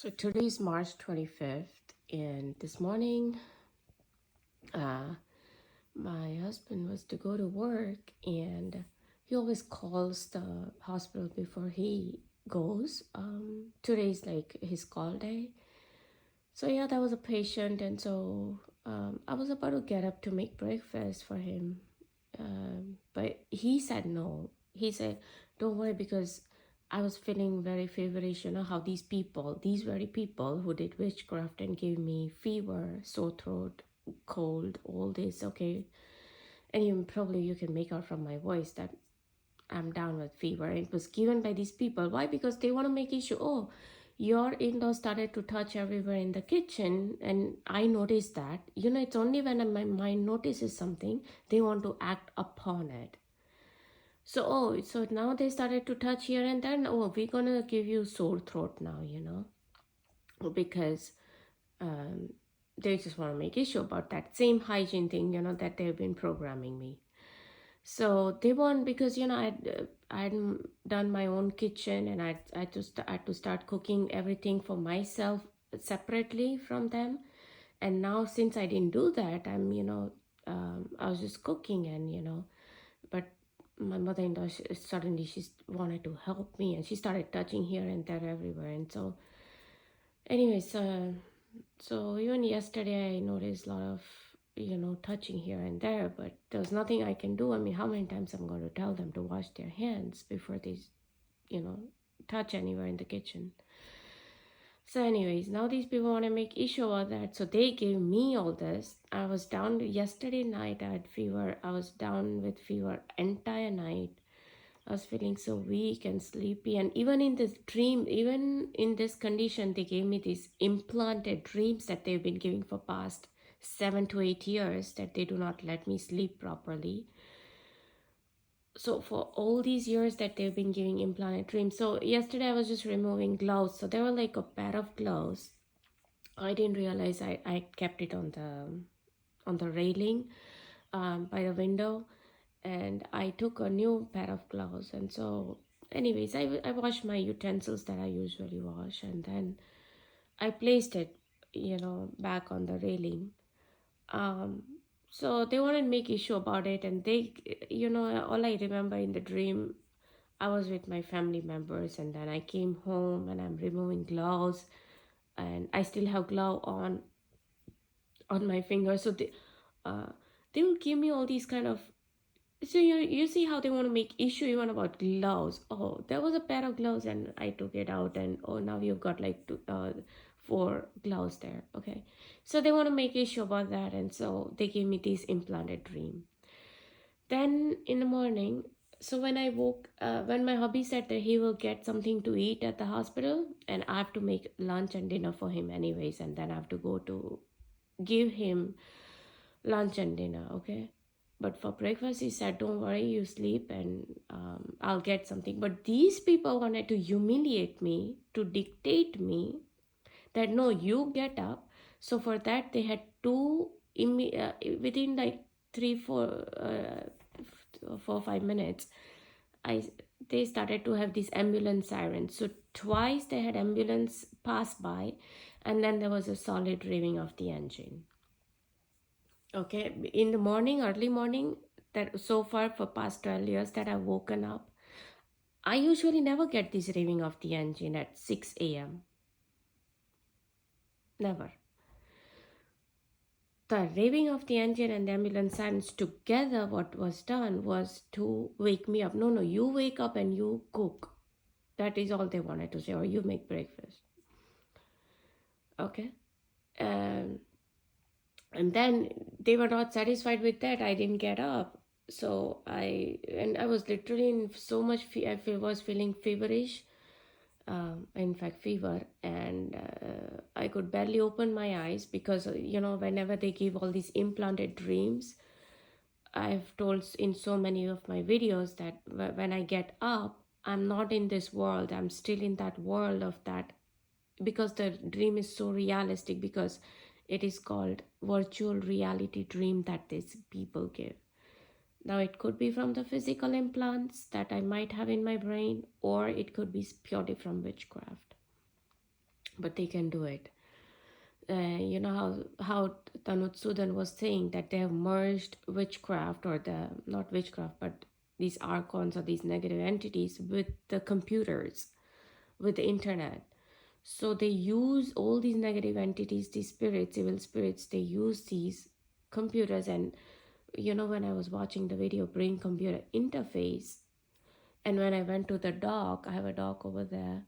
So today is March 25th, and this morning, my husband was to go to work, and he always calls the hospital before he goes. Today's like his call day. So yeah, that was a patient, and so I was about to get up to make breakfast for him, but he said no. He said, "Don't worry, because I was feeling very feverish. You know how these very people who did witchcraft and gave me fever, sore throat, cold, all this. Okay, and you can make out from my voice that I'm down with fever. It was given by these people. Why? Because they want to make issue. Oh, your in-laws started to touch everywhere in the kitchen, and I noticed that. You know, it's only when my mind notices something, they want to act upon it. So now they started to touch here and then. Oh, we're gonna give you sore throat now, because they just want to make issue about that same hygiene thing, that they've been programming me. So they want, because I'd done my own kitchen, and I had to start cooking everything for myself separately from them. And now since I didn't do that, I was just cooking, and but my mother-in-law, suddenly she wanted to help me, and she started touching here and there everywhere. And so anyways, so even yesterday I noticed a lot of touching here and there, but there's nothing I can do. I mean, how many times I'm going to tell them to wash their hands before they you know touch anywhere in the kitchen? So anyways, now these people want to make issue about that, so they gave me all this. I was down yesterday night. I had fever. I was down with fever entire night. I was feeling so weak and sleepy. And even in this dream, even in this condition, they gave me these implanted dreams that they've been giving for past 7 to 8 years, that they do not let me sleep properly. So for all these years that they've been giving implanted dreams. So yesterday I was just removing gloves. So there were like a pair of gloves. I didn't realize I kept it on the railing by the window, and I took a new pair of gloves. And so anyways, I washed my utensils that I usually wash, and then I placed it back on the railing. So they wanted to make issue about it, and they all I remember in the dream, I was with my family members, and then I came home and I'm removing gloves, and I still have glove on my finger. So they will give me all these kind of. So you see how they want to make issue even about gloves. Oh, there was a pair of gloves and I took it out, and oh, now you've got like 4 gloves there. Okay, so they want to make issue about that, and so they gave me this implanted dream. Then in the morning, so when I woke, when my hubby said that he will get something to eat at the hospital, and I have to make lunch and dinner for him anyways, and then I have to go to give him lunch and dinner. Okay, but for breakfast he said, don't worry, you sleep, and I'll get something. But these people wanted to humiliate me, to dictate me that no, you get up. So for that they had within like 4 5 minutes, I they started to have these ambulance sirens. So twice they had ambulance pass by, and then there was a solid revving of the engine. Okay, in the morning, early morning, that so far for past 12 years that I've woken up, I usually never get this revving of the engine at 6 a.m. Never. The revving of the engine and the ambulance sirens together, what was done was to wake me up. No, you wake up and you cook. That is all they wanted to say, or you make breakfast. Okay. And then they were not satisfied with that. I didn't get up. So I was literally in so much was feeling feverish, in fact fever, and I could barely open my eyes, because whenever they give all these implanted dreams, I've told in so many of my videos that when I get up, I'm not in this world, I'm still in that world of that, because the dream is so realistic, because it is called virtual reality dream that these people give. Now, it could be from the physical implants that I might have in my brain, or it could be purely from witchcraft. but they can do it. You know how Tanutsudan was saying that they have merged witchcraft, or the not witchcraft, but these archons or these negative entities with the computers, with the internet. So they use all these negative entities, these spirits, evil spirits, they use these computers. And you know, when I was watching the video brain computer interface, and when I went to the dock, I have a dock over there,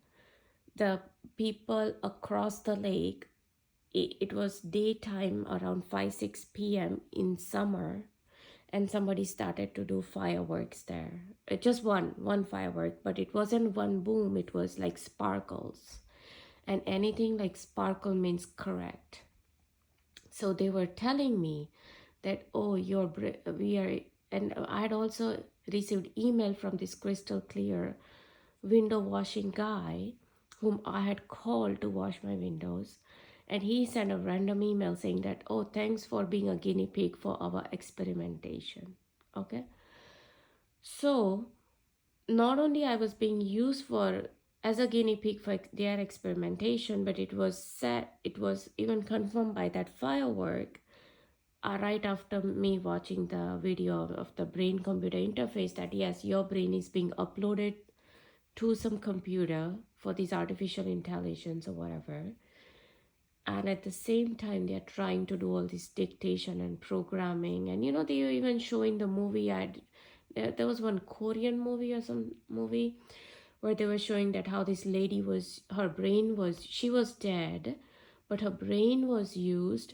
the people across the lake, it was daytime around 5 6 p.m. in summer, and somebody started to do fireworks there. Just one firework, but it wasn't one boom, it was like sparkles, and anything like sparkle means correct. So they were telling me that, oh, we are. And I had also received email from this crystal clear window washing guy whom I had called to wash my windows, and he sent a random email saying that, oh, thanks for being a guinea pig for our experimentation. Okay, so not only I was being used for as a guinea pig for their experimentation, but it was even confirmed by that firework, right after me watching the video of the brain computer interface, that yes, your brain is being uploaded to some computer for this artificial intelligence or whatever. And at the same time, they're trying to do all this dictation and programming. And you know, they were even showing the movie. There was one Korean movie or some movie where they were showing that how this lady was, her brain was, she was dead, but her brain was used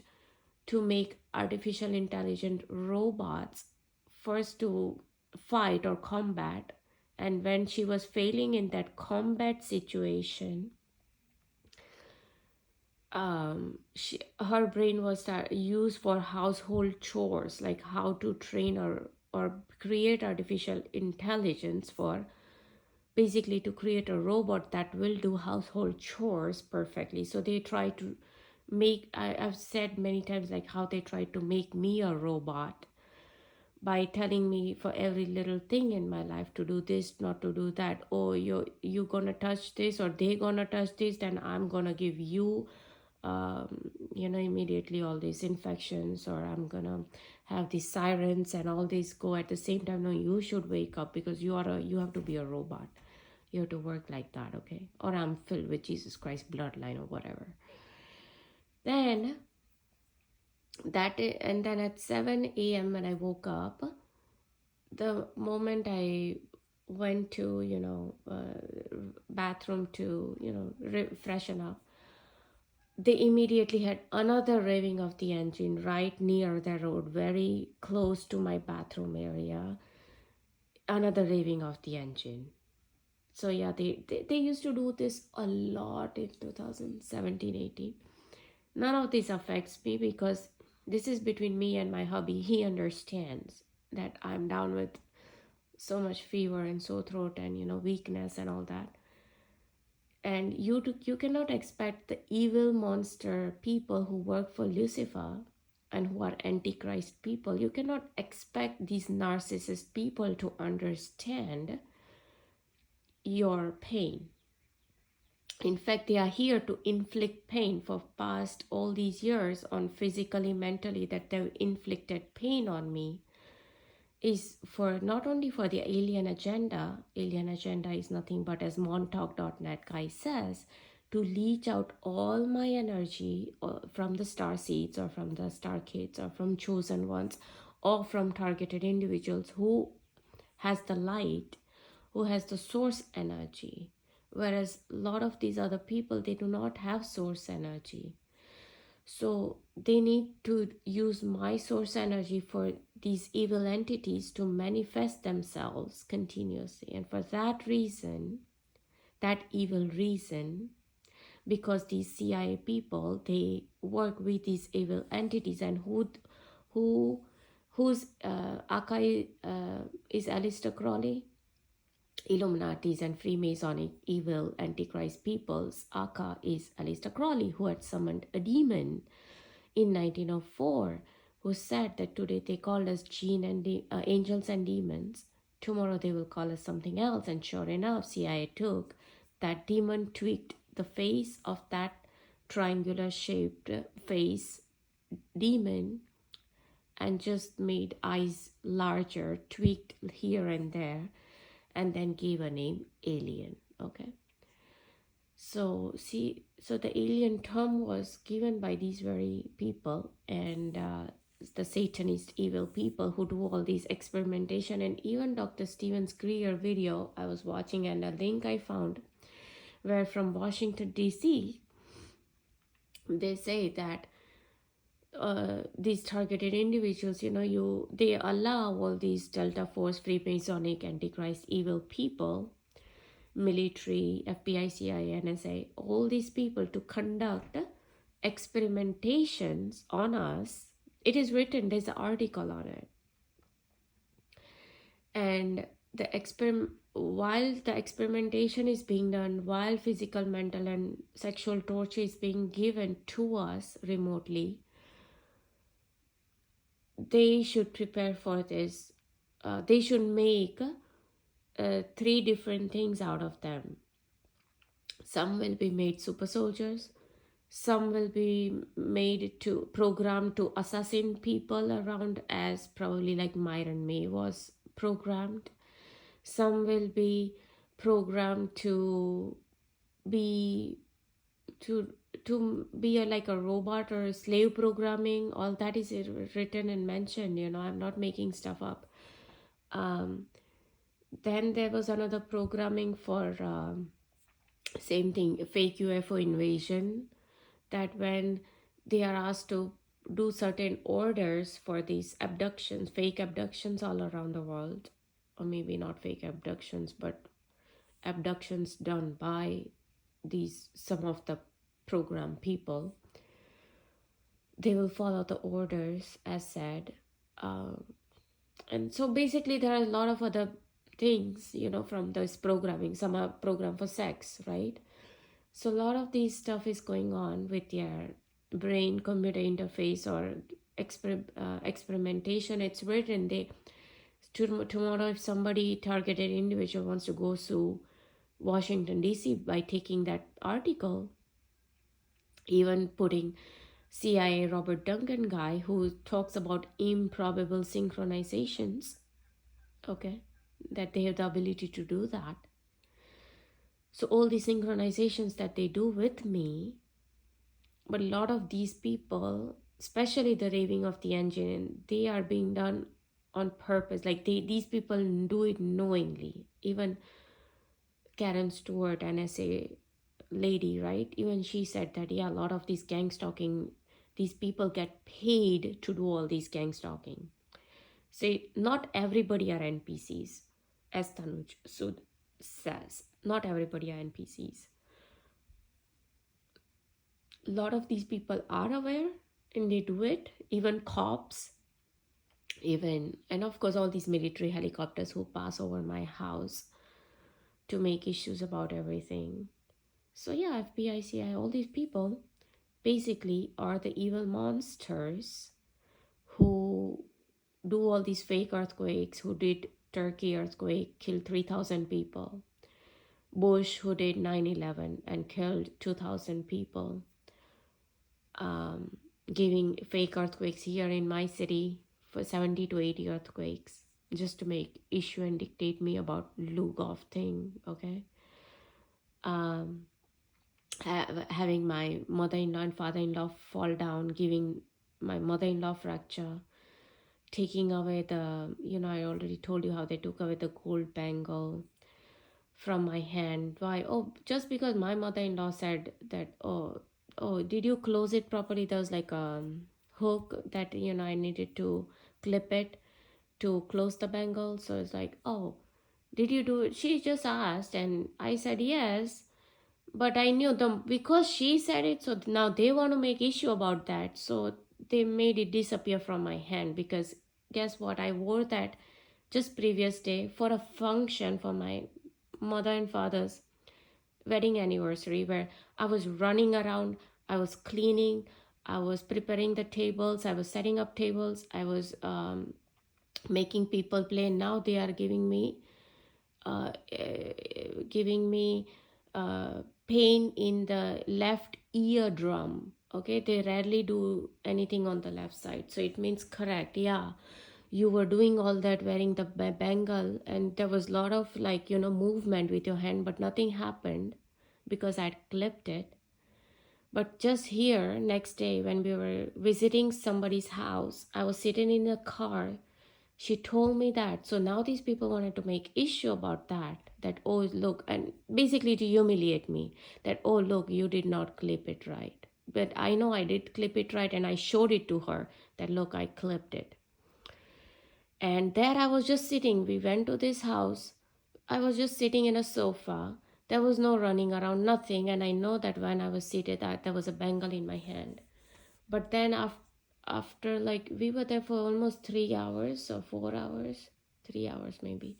to make artificial intelligent robots, first to fight or combat. And when she was failing in that combat situation, her brain was used for household chores, like how to train or create artificial intelligence for, basically to create a robot that will do household chores perfectly. So they try to I've said many times like how they try to make me a robot by telling me for every little thing in my life to do this, not to do that. Oh, you gonna touch this, or they gonna touch this, then I'm gonna give you immediately all these infections, or I'm gonna have these sirens and all these go at the same time. No, you should wake up because you have to be a robot. You have to work like that, okay? Or I'm filled with Jesus Christ bloodline or whatever. Then and then at 7 a.m. when I woke up, the moment I went to bathroom to freshen up, they immediately had another revving of the engine right near the road, very close to my bathroom area. Another revving of the engine. So yeah, they used to do this a lot in 2017-18. None of this affects me because this is between me and my hubby. He understands that I'm down with so much fever and sore throat and weakness and all that. And you cannot expect the evil monster people who work for Lucifer and who are antichrist people, you cannot expect these narcissist people to understand your pain. In fact, they are here to inflict pain. For past all these years, on physically, mentally, that they've inflicted pain on me is for not only for the alien agenda. Alien agenda is nothing but, as montauk.net guy says, to leech out all my energy from the star seeds or from the star kids or from chosen ones or from targeted individuals who has the light, who has the source energy. Whereas a lot of these other people, they do not have source energy. So they need to use my source energy for these evil entities to manifest themselves continuously. And for that reason, that evil reason, because these CIA people, they work with these evil entities, and whose Akai is Aleister Crowley. Illuminatis and Freemasonic evil Antichrist peoples. Aka is Aleister Crowley, who had summoned a demon in 1904, who said that today they call us angels and demons. Tomorrow they will call us something else. And sure enough, CIA took that demon, tweaked the face of that triangular shaped face demon and just made eyes larger, tweaked here and there, and then gave a name alien. Okay. So see, so the alien term was given by these very people, and the Satanist evil people who do all these experimentation. And even Dr. Stevens Greer video I was watching, and a link I found where from Washington D.C. they say that these targeted individuals, they allow all these Delta Force, Freemasonic, Antichrist evil people, military, FBI, CIA, NSA, all these people to conduct experimentations on us. It is written, there's an article on it. And while the experimentation is being done, while physical, mental, and sexual torture is being given to us remotely, they should prepare for this. They should make 3 different things out of them. Some will be made super soldiers. Some will be made to program to assassin people around, as probably like Myron May was programmed. Some will be programmed to be like a robot or a slave programming. All that is written and mentioned. I'm not making stuff up. Then there was another programming for same thing, fake UFO invasion, that when they are asked to do certain orders for these abductions, fake abductions all around the world, or maybe not fake abductions, but abductions done by some of the program people, they will follow the orders as said. And so basically there are a lot of other things, from this programming. Some are programmed for sex, right? So a lot of these stuff is going on with your brain computer interface or experimentation. It's written, tomorrow if somebody targeted individual wants to go sue Washington DC by taking that article, even putting CIA Robert Duncan guy who talks about improbable synchronizations, okay, that they have the ability to do that. So all the synchronizations that they do with me, but a lot of these people, especially the raving of the engine, they are being done on purpose. Like these people do it knowingly. Even Karen Stewart, NSA lady, right? Even she said that, yeah, a lot of these gang stalking, these people get paid to do all these gang stalking. Say, not everybody are NPCs, as Tanuj Sud says. Not everybody are NPCs. A lot of these people are aware and they do it. Even cops, and of course all these military helicopters who pass over my house to make issues about everything. So yeah, FBI, CIA, all these people basically are the evil monsters who do all these fake earthquakes, who did Turkey earthquake, killed 3,000 people. Bush, who did 9/11 and killed 2,000 people. Giving fake earthquakes here in my city for 70 to 80 earthquakes just to make issue and dictate me about Lugov thing, okay? Having my mother-in-law and father-in-law fall down, giving my mother-in-law fracture, taking away the, I already told you how they took away the gold bangle from my hand. Why? Oh, just because my mother-in-law said that, oh, did you close it properly? There was like a hook that, I needed to clip it to close the bangle. So it's like, oh, did you do it? She just asked and I said yes. But I knew them because she said it, so now they want to make issue about that. So they made it disappear from my hand, because guess what? I wore that just previous day for a function for my mother and father's wedding anniversary, where I was running around, I was cleaning, I was preparing the tables, I was setting up tables, I was making people play. Now they are giving me pain in the left eardrum. Okay, they rarely do anything on the left side. So it means correct. Yeah, you were doing all that wearing the bangle, and there was a lot of like, movement with your hand, but nothing happened because I'd clipped it. But just here, next day, when we were visiting somebody's house, I was sitting in a car. She told me that. So now these people wanted to make issue about that. That, oh, look, and basically to humiliate me. That, oh, look, you did not clip it right. But I know I did clip it right, and I showed it to her that, look, I clipped it. And there I was just sitting. We went to this house. I was just sitting in a sofa. There was no running around, nothing. And I know that when I was seated, there was a bangle in my hand. But then after like, we were there for almost 3 hours or 4 hours, 3 hours maybe.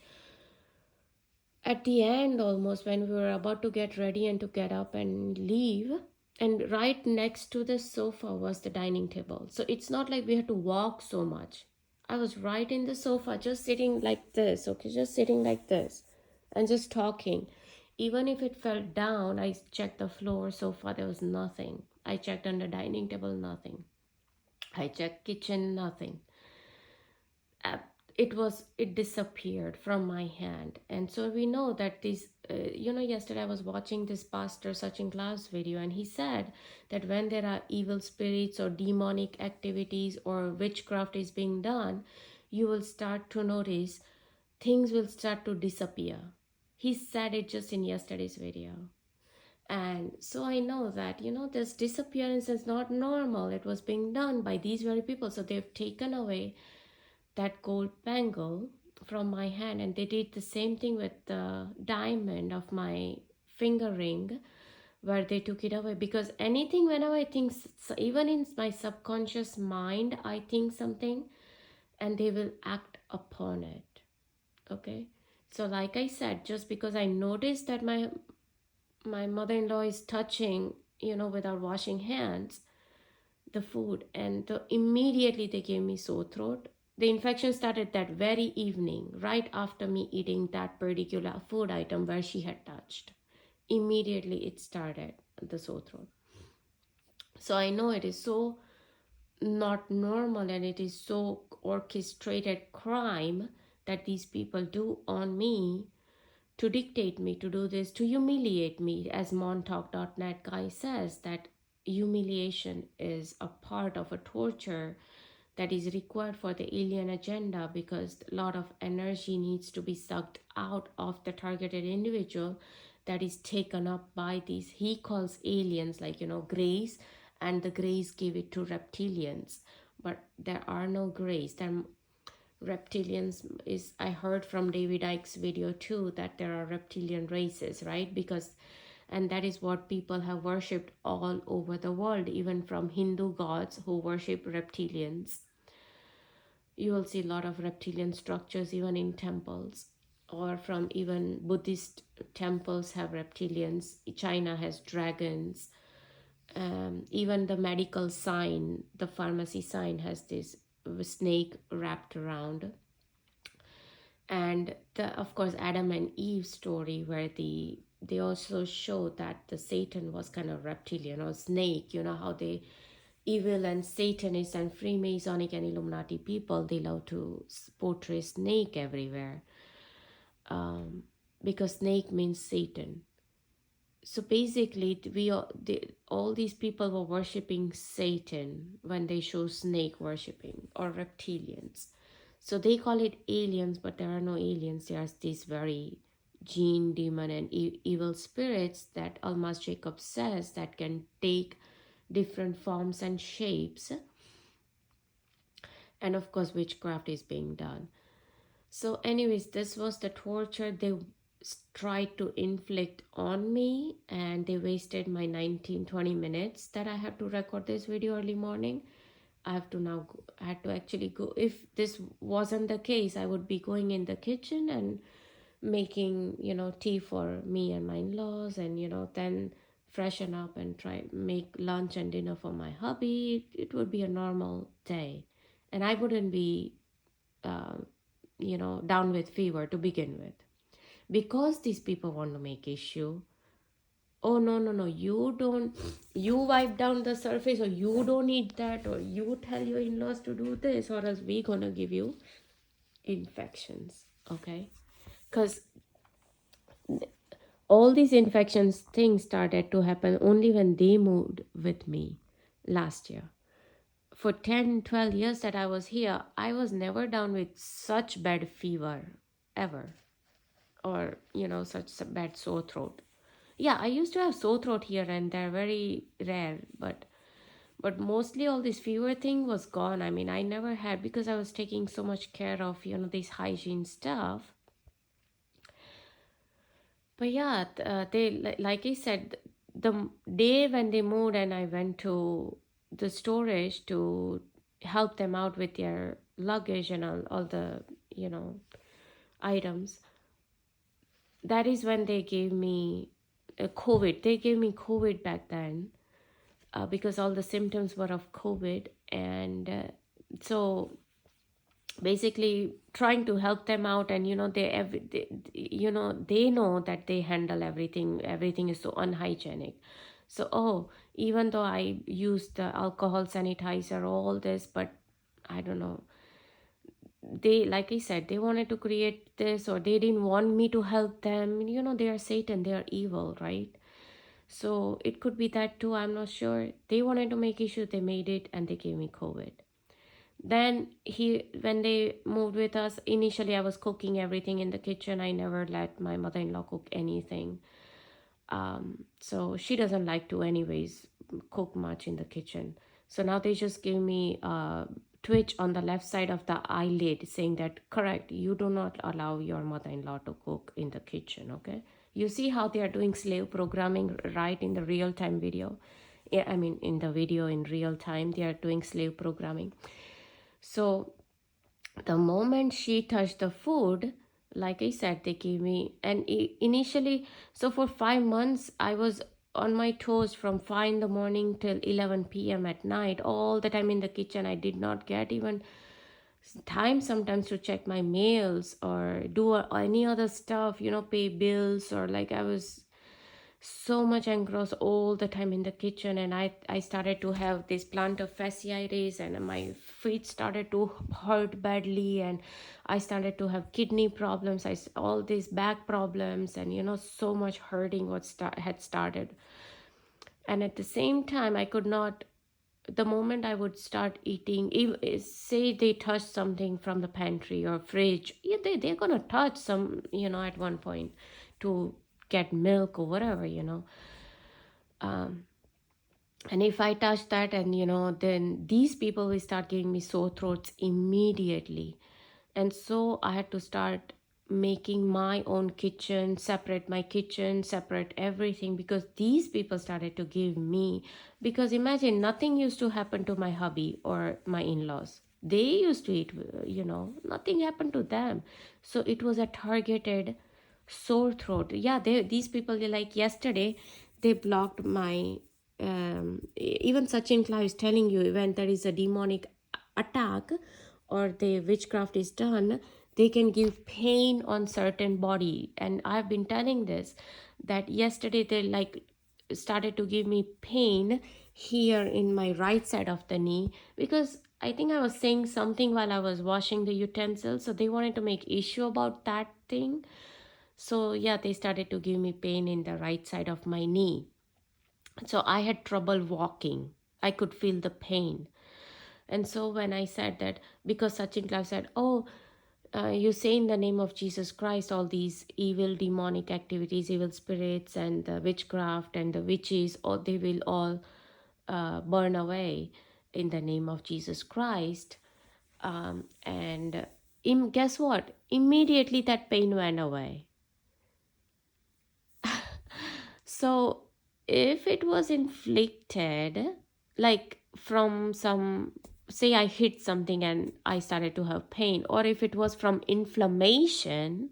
At the end, almost when we were about to get ready and to get up and leave, and right next to the sofa was the dining table. So it's not like we had to walk so much. I was right in the sofa, just sitting like this, okay, just sitting like this and just talking. Even if it fell down, I checked the floor, sofa, there was nothing. I checked under dining table, nothing. I checked kitchen, nothing. uh, it disappeared from my hand. And so we know that this yesterday I was watching this pastor Sachin Klaus video, and he said that when there are evil spirits or demonic activities or witchcraft is being done, you will start to notice things will start to disappear. He said it just in yesterday's video. And so I know that, this disappearance is not normal. It was being done by these very people. So they've taken away that gold bangle from my hand, and they did the same thing with the diamond of my finger ring, where they took it away. Because anything, whenever I think, even in my subconscious mind, I think something, and they will act upon it. Okay, so like I said, just because I noticed that my mother-in-law is touching, without washing hands, the food, and immediately they gave me sore throat. The infection started that very evening, right after me eating that particular food item where she had touched. Immediately it started, the sore throat. So I know it is so not normal, and it is so orchestrated crime that these people do on me, to dictate me to do this, to humiliate me. As montalk.net guy says, that humiliation is a part of a torture that is required for the alien agenda, because a lot of energy needs to be sucked out of the targeted individual, that is taken up by these, he calls aliens, like, grays, and the grays give it to reptilians. But there are no grays. There reptilians is, I heard from David Icke's video too, that there are reptilian races, right? Because, and that is what people have worshipped all over the world, even from Hindu gods who worship reptilians. You will see a lot of reptilian structures even in temples, or from even Buddhist temples have reptilians. China has dragons. Even the medical sign, the pharmacy sign, has this snake wrapped around. And of course, Adam and Eve story, where they also show that the Satan was kind of reptilian or snake. You know how they evil and Satanists and Freemasonic and Illuminati people, they love to portray snake everywhere, because snake means Satan. So basically, all these people were worshipping Satan when they show snake worshipping, or reptilians. So they call it aliens, but there are no aliens. There are these very jinn, demon, and evil spirits that Almas Jacob says that can take different forms and shapes. And of course, witchcraft is being done. So anyways, this was the torture they tried to inflict on me, and they wasted my 19-20 minutes that I have to record this video early morning. I have to now go, I had to actually go. If this wasn't the case, I would be going in the kitchen and making, tea for me and my in-laws, and, then freshen up and try make lunch and dinner for my hubby. It would be a normal day, and I wouldn't be, down with fever to begin with. Because these people want to make issue, oh, no, no, no, you don't, you wipe down the surface, or you don't eat that, or you tell your in-laws to do this, or else we gonna give you infections. Okay, because all these infections things started to happen only when they moved with me last year. For 10, 12 years that I was here, I was never down with such bad fever ever, or such a bad sore throat. Yeah, I used to have sore throat here and they're very rare, but mostly all this fever thing was gone. I mean, I never had, because I was taking so much care of this hygiene stuff. But yeah, they like I said, the day when they moved and I went to the storage to help them out with their luggage and all the you know items, that is when they gave me COVID. They gave me COVID back then, because all the symptoms were of COVID, and so basically trying to help them out. And they know that they handle everything is so unhygienic. So, even though I used the alcohol sanitizer, all this, but I don't know, they, like I said, they wanted to create this, or they didn't want me to help them. They are Satan, they are evil, right? So it could be that too, I'm not sure. They wanted to make issue, they made it, and they gave me COVID. Then when they moved with us, initially I was cooking everything in the kitchen. I never let my mother-in-law cook anything. So she doesn't like to anyways cook much in the kitchen. So now they just give me a twitch on the left side of the eyelid saying that, correct, you do not allow your mother-in-law to cook in the kitchen, okay? You see how they are doing slave programming right in the real-time video? Yeah, I mean, in the video in real time, they are doing slave programming. So the moment she touched the food, like I said, they gave me, and initially, so for 5 months, I was on my toes from 5 in the morning till 11 p.m. at night, all the time in the kitchen. I did not get even time sometimes to check my mails or do any other stuff, pay bills, or like I was so much engrossed all the time in the kitchen. And I started to have this plantar fasciitis, and my feet started to hurt badly, and I started to have kidney problems, all these back problems, and so much hurting had started. And at the same time, I could not, the moment I would start eating, say they touch something from the pantry or fridge, yeah, they're gonna touch some, at one point to get milk or whatever, and if I touch that, and then these people will start giving me sore throats immediately. And so I had to start making my own kitchen, separate my kitchen, separate everything, because these people started to give me, because imagine, nothing used to happen to my hubby or my in-laws. They used to eat, nothing happened to them. So it was a targeted sore throat. Yeah, these people, they, like yesterday, they blocked my, even Sachin Kla is telling you, when there is a demonic attack or the witchcraft is done, they can give pain on certain body. And I've been telling this, that yesterday they like started to give me pain here in my right side of the knee, because I think I was saying something while I was washing the utensils, so they wanted to make issue about that thing. So yeah, they started to give me pain in the right side of my knee. So I had trouble walking. I could feel the pain. And so when I said that, because Sachin Club said, you say in the name of Jesus Christ, all these evil demonic activities, evil spirits and the witchcraft and the witches, or they will all burn away in the name of Jesus Christ. And guess what? Immediately that pain went away. So if it was inflicted, like from some, say I hit something and I started to have pain, or if it was from inflammation,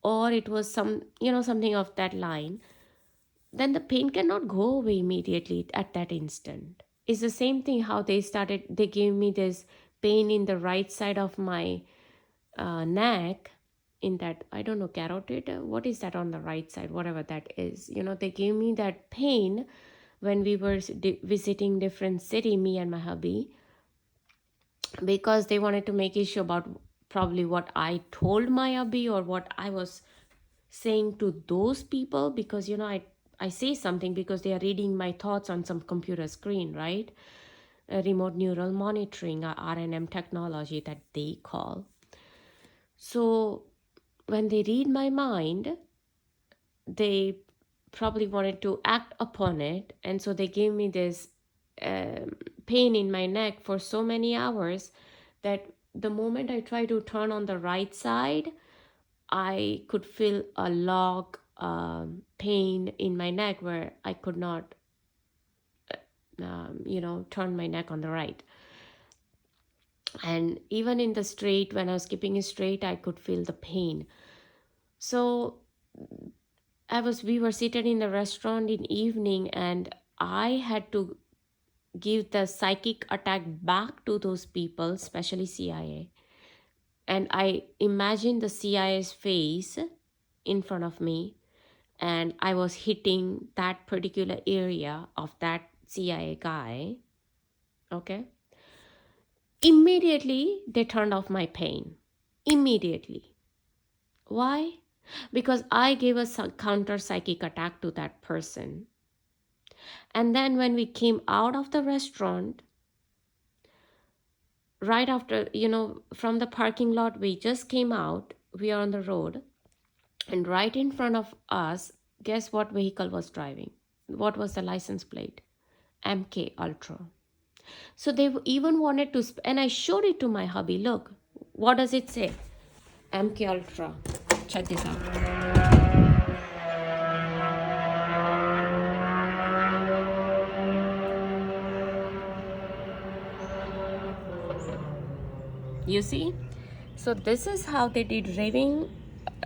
or it was something of that line, then the pain cannot go away immediately at that instant. It's the same thing how they gave me this pain in the right side of my neck in that, I don't know, carotid, what is that on the right side, whatever that is. They gave me that pain when we were visiting different city, me and my hubby, because they wanted to make issue about probably what I told my hubby or what I was saying to those people, because I say something because they are reading my thoughts on some computer screen, right? A remote neural monitoring, RNM technology that they call. So when they read my mind, they probably wanted to act upon it, and so they gave me this pain in my neck for so many hours that the moment I try to turn on the right side, I could feel a log pain in my neck where I could not turn my neck on the right. And even in the straight, when I was keeping it straight, I could feel the pain. So we were seated in the restaurant in evening, and I had to give the psychic attack back to those people, especially CIA. And I imagined the CIA's face in front of me, and I was hitting that particular area of that CIA guy. Okay. Immediately, they turned off my pain. Immediately. Why? Because I gave a counter psychic attack to that person. And then when we came out of the restaurant, right after, from the parking lot, we just came out, we are on the road, and right in front of us, guess what vehicle was driving? What was the license plate? MK Ultra. So they even wanted to, and I showed it to my hubby. Look, what does it say? MK Ultra. Check this out. You see? So this is how they did raving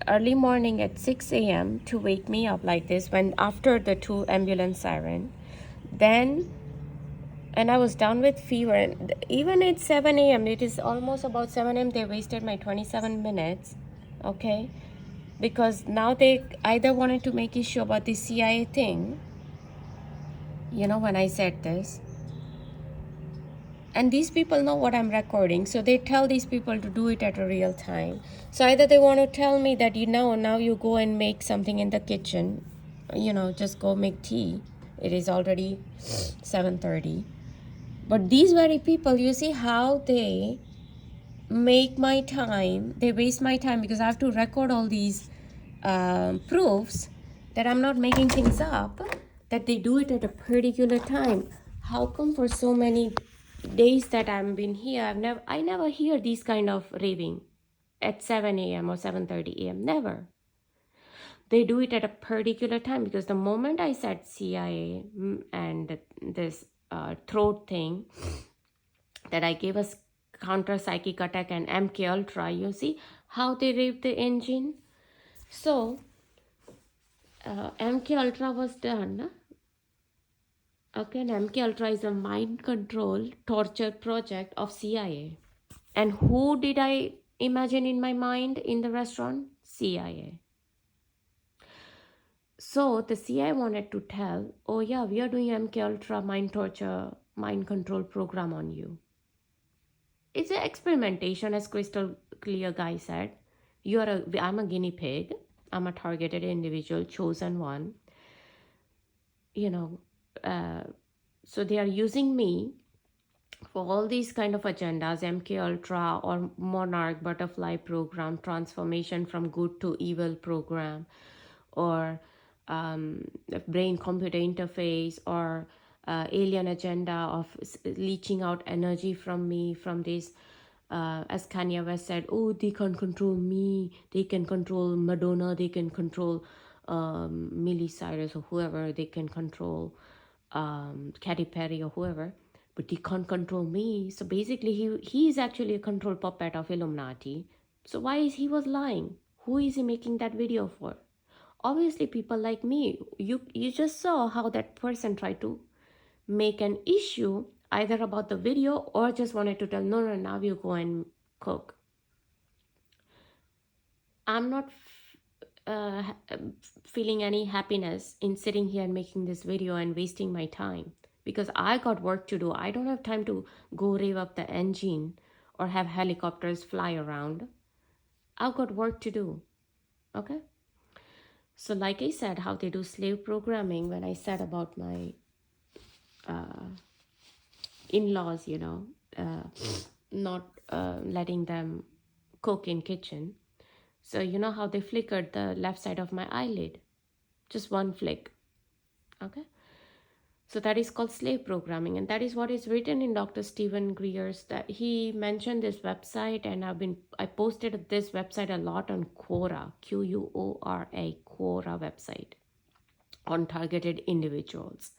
early morning at 6 a.m. to wake me up like this when after the 2 ambulance siren. Then, and I was down with fever. And even at 7 a.m., it is almost about 7 a.m., they wasted my 27 minutes, okay? Because now they either wanted to make issue about the CIA thing, when I said this. And these people know what I'm recording, so they tell these people to do it at a real time. So either they want to tell me that now you go and make something in the kitchen, just go make tea. It is already 7:30. But these very people, you see how they make my time, they waste my time, because I have to record all these proofs that I'm not making things up, that they do it at a particular time. How come for so many days that I've been here, I never hear these kind of raving at 7 a.m. or 7:30 a.m. Never. They do it at a particular time, because the moment I said CIA and this throat thing, that I gave a counter psychic attack and MK Ultra, you see how they raped the engine. So MK Ultra was done. Okay, and MK Ultra is a mind control torture project of CIA. And who did I imagine in my mind in the restaurant? CIA. So the CIA wanted to tell, oh yeah, we are doing MK Ultra mind torture, mind control program on you. It's an experimentation, as crystal clear guy said. I'm a guinea pig. I'm a targeted individual, chosen one. So they are using me for all these kind of agendas, MK Ultra or Monarch Butterfly program, transformation from good to evil program, or brain computer interface, or alien agenda of leaching out energy from me, from this. As Kanye West said, oh, they can't control me, they can control Madonna, they can control Miley Cyrus or whoever, they can control Katy Perry or whoever, but they can't control me. So basically he is actually a control puppet of Illuminati. So why is he was lying? Who is he making that video for? Obviously people like me. You just saw how that person tried to make an issue either about the video or just wanted to tell, no, now you go and cook. I'm not feeling any happiness in sitting here and making this video and wasting my time, because I got work to do. I don't have time to go rev up the engine or have helicopters fly around. I've got work to do. Okay. So, like I said, how they do slave programming, when I said about my in-laws, not letting them cook in kitchen. So you know how they flickered the left side of my eyelid, just one flick. Okay. So that is called slave programming, and that is what is written in Dr. Stephen Greer's, that he mentioned this website, and I posted this website a lot on Quora, Quora, Quora website, on targeted individuals.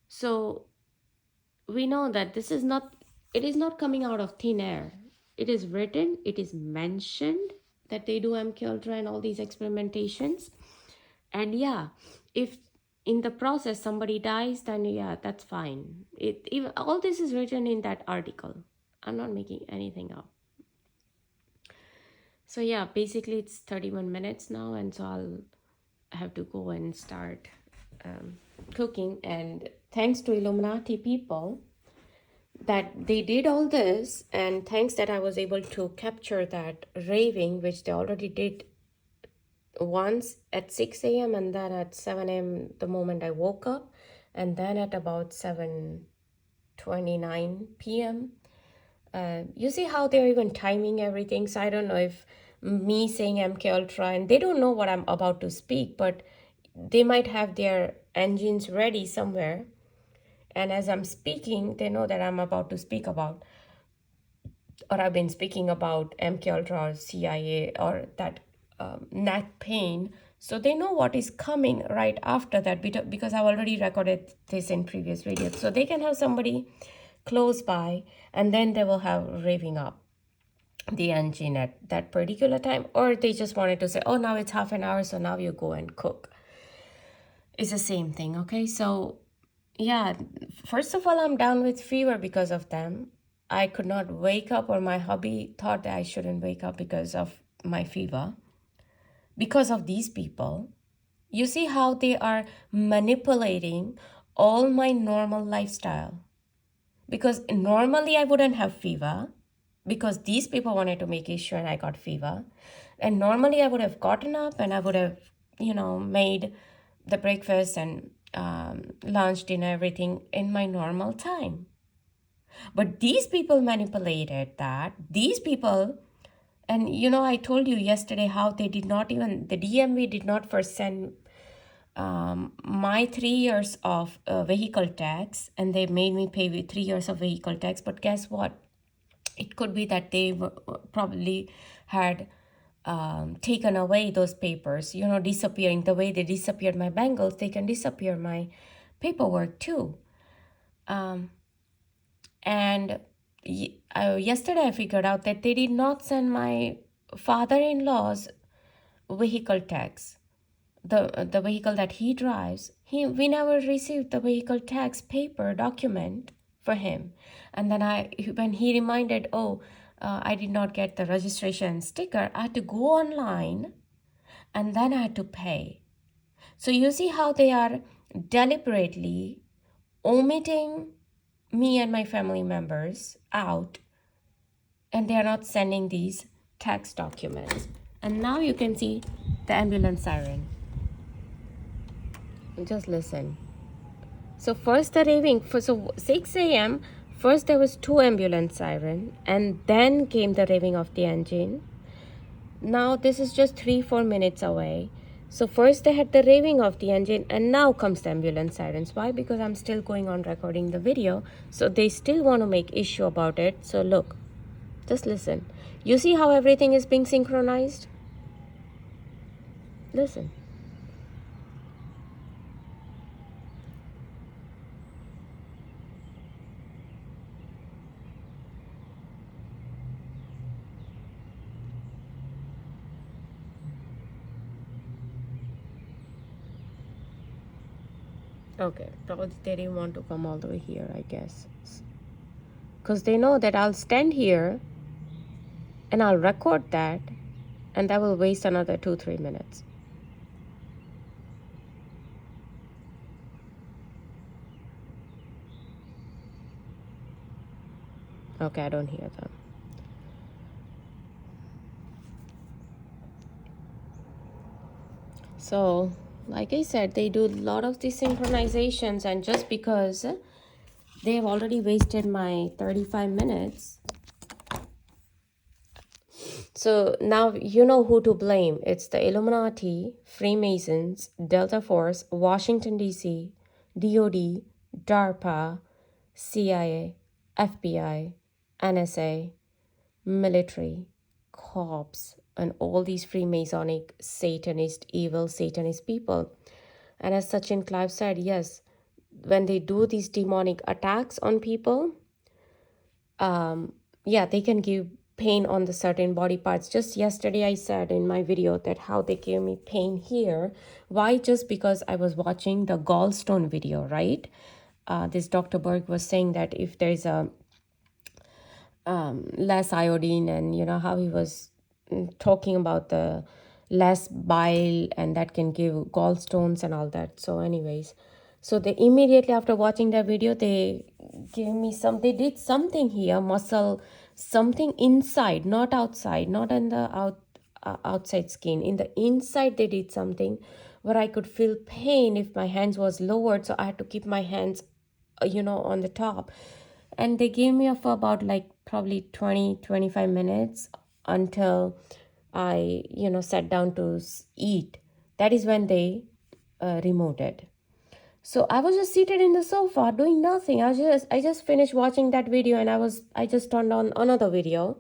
So we know that it is not coming out of thin air. It is written, it is mentioned that they do MK Ultra and all these experimentations. And yeah, if in the process somebody dies, then yeah, that's fine. Even all this is written in that article. I'm not making anything up. So yeah, basically it's 31 minutes now, and so I'll have to go and start cooking. And thanks to Illuminati people that they did all this, and thanks that I was able to capture that raving, which they already did once at 6 a.m. and then at 7 a.m. the moment I woke up, and then at about 7:29 p.m. You see how they're even timing everything. So I don't know if me saying MK Ultra, and they don't know what I'm about to speak, but they might have their engines ready somewhere. And as I'm speaking, they know that I'm about to speak about, or I've been speaking about MK Ultra or CIA or that neck pain. So they know what is coming right after that, because I've already recorded this in previous videos. So they can have somebody close by, and then they will have raving up the engine at that particular time. Or they just wanted to say, oh, now it's half an hour, so now you go and cook. It's the same thing, okay? So yeah, first of all, I'm down with fever because of them. I could not wake up, or my hubby thought that I shouldn't wake up because of my fever. Because of these people, you see how they are manipulating all my normal lifestyle. Because normally I wouldn't have fever, because these people wanted to make issue and I got fever. And normally I would have gotten up and I would have, made the breakfast and lunch, dinner, everything in my normal time. But these people manipulated that. These people, and I told you yesterday how they did not even, the DMV did not first send my 3 years of vehicle tax, and they made me pay with 3 years of vehicle tax. But guess what? It could be that they probably had taken away those papers, disappearing. The way they disappeared my bangles, they can disappear my paperwork too. And yesterday I figured out that they did not send my father-in-law's vehicle tax, the vehicle that he drives. We never received the vehicle tax paper document for him. And then when he reminded, I did not get the registration sticker, I had to go online and then I had to pay. So you see how they are deliberately omitting me and my family members out, and they are not sending these tax documents. And now you can see the ambulance siren. Just listen. So first the raving, so 6 a.m., first there was 2 ambulance siren, and then came the raving of the engine. Now this is just 3-4 minutes away. So first they had the raving of the engine, and now comes the ambulance sirens. Why? Because I'm still going on recording the video. So they still want to make issue about it. So look, just listen. You see how everything is being synchronized? Listen. Okay, probably they didn't want to come all the way here, I guess. Because they know that I'll stand here and I'll record that, And that will waste another 2-3 minutes. Okay, I don't hear them. So, like I said, they do a lot of these synchronizations, and just because they have already wasted my 35 minutes, so now you know who to blame. It's the Illuminati, Freemasons, Delta Force, Washington, D.C., DOD, DARPA, CIA, FBI, NSA, military, cops, and all these Freemasonic, Satanist, evil Satanist people. And as Sachin Clive said, yes, when they do these demonic attacks on people, yeah, they can give pain on the certain body parts. Just yesterday I said in my video that how they gave me pain here. Why? Just because I was watching the gallstone video, right? This Dr. Berg was saying that if there's a less iodine, and you know how he was talking about the less bile, and that can give gallstones and all that. So anyways, so they immediately after watching that video, they gave me they did something here, muscle, something inside, not outside, not in the outside skin, in the inside they did something where I could feel pain if my hands was lowered, so I had to keep my hands on the top. And they gave me for about like probably 20-25 minutes until I sat down to eat. That is when they removed it. So I was just seated in the sofa doing nothing. I just finished watching that video, and I just turned on another video,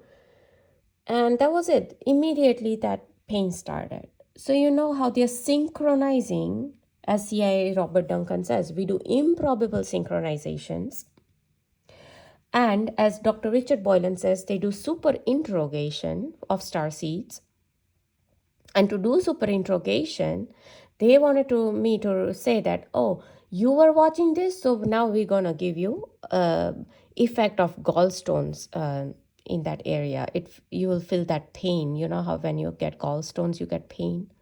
and that was it. Immediately that pain started. So you know how they're synchronizing, as CIA Robert Duncan says, we do improbable synchronizations. And as Dr. Richard Boylan says, they do super interrogation of star seeds. And to do super interrogation, they wanted me to say that, oh, you were watching this, so now we're going to give you effect of gallstones in that area. You will feel that pain. You know how when you get gallstones, you get pain.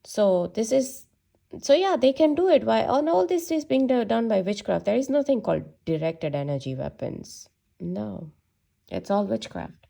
So yeah, they can do it. Why? And all this is being done by witchcraft. There is nothing called directed energy weapons. No, it's all witchcraft.